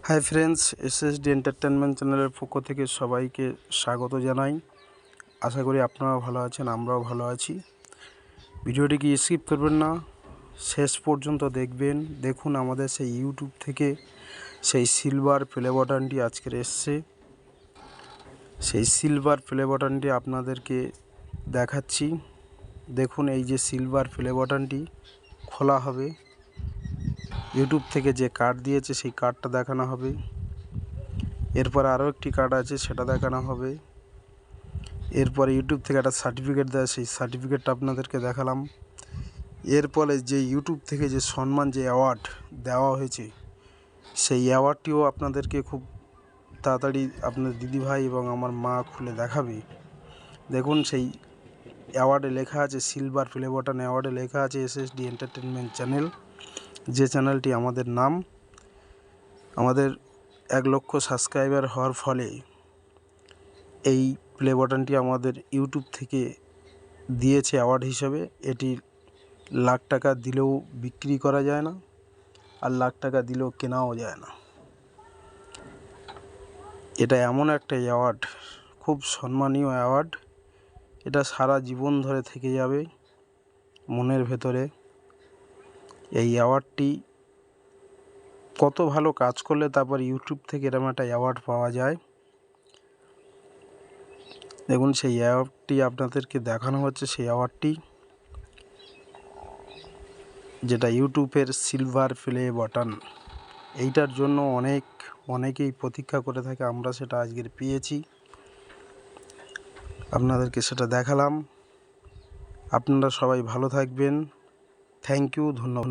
Hi friends, SSD entertainment চ্যানেলের পক্ষ থেকে সবাইকে স্বাগত জানাই। আশা করি আপনারাও ভালো আছেন, আমরাও ভালো আছি। ভিডিওটিকে স্কিপ করবেন না, শেষ পর্যন্ত দেখবেন। দেখুন আমাদের সেই ইউটিউব থেকে সেই সিলভার প্লে বাটনটি আজকের এসছে। সেই সিলভার প্লে বাটনটি আপনাদেরকে দেখাচ্ছি। দেখুন, এই যে সিলভার প্লে বাটনটি খোলা হবে, ইউটিউব থেকে যে কার্ড দিয়েছে সেই কার্ডটা দেখানো হবে। এরপর আরও একটি কার্ড আছে, সেটা দেখানো হবে। এরপরে ইউটিউব থেকে একটা সার্টিফিকেট দেয়, সেই সার্টিফিকেটটা আপনাদেরকে দেখালাম। এরপরে যে ইউটিউব থেকে যে সম্মান, যে অ্যাওয়ার্ড দেওয়া হয়েছে, সেই অ্যাওয়ার্ডটিও আপনাদেরকে খুব তাড়াতাড়ি আপনার দিদিভাই এবং আমার মা খুলে দেখাবে। দেখুন, সেই অ্যাওয়ার্ডে লেখা আছে, সিলভার প্লে বাটন অ্যাওয়ার্ডে লেখা আছে এসএসডি এন্টারটেনমেন্ট চ্যানেল। যে চ্যানেলটি আমাদের নাম, আমাদের 1 লক্ষ সাবস্ক্রাইবার হওয়ার ফলে এই প্লে বাটনটি আমাদের ইউটিউব থেকে দিয়েছে অ্যাওয়ার্ড হিসেবে। এটি লাখ টাকা দিলেও বিক্রি করা যায় না, আর লাখ টাকা দিলেও কেনাও যায় না। এটা এমন একটা অ্যাওয়ার্ড, খুব সম্মানীয় অ্যাওয়ার্ড। এটা সারা জীবন ধরে থেকে যাবে মনের ভেতরে। এই অ্যাওয়ার্ডটি কত ভালো কাজ করলে তারপর ইউটিউব থেকে এরকম একটা অ্যাওয়ার্ড পাওয়া যায়। দেখুন, সেই অ্যাওয়ার্ডটি আপনাদেরকে দেখানো হচ্ছে, সেই অ্যাওয়ার্ডটি যেটা ইউটিউবের সিলভার প্লে বাটন। এইটার জন্য অনেকেই প্রতীক্ষা করে থাকে, আমরা সেটা আজকের পেয়েছি, আপনাদেরকে সেটা দেখালাম। আপনারা সবাই ভালো থাকবেন। থ্যাংক ইউ, ধন্যবাদ।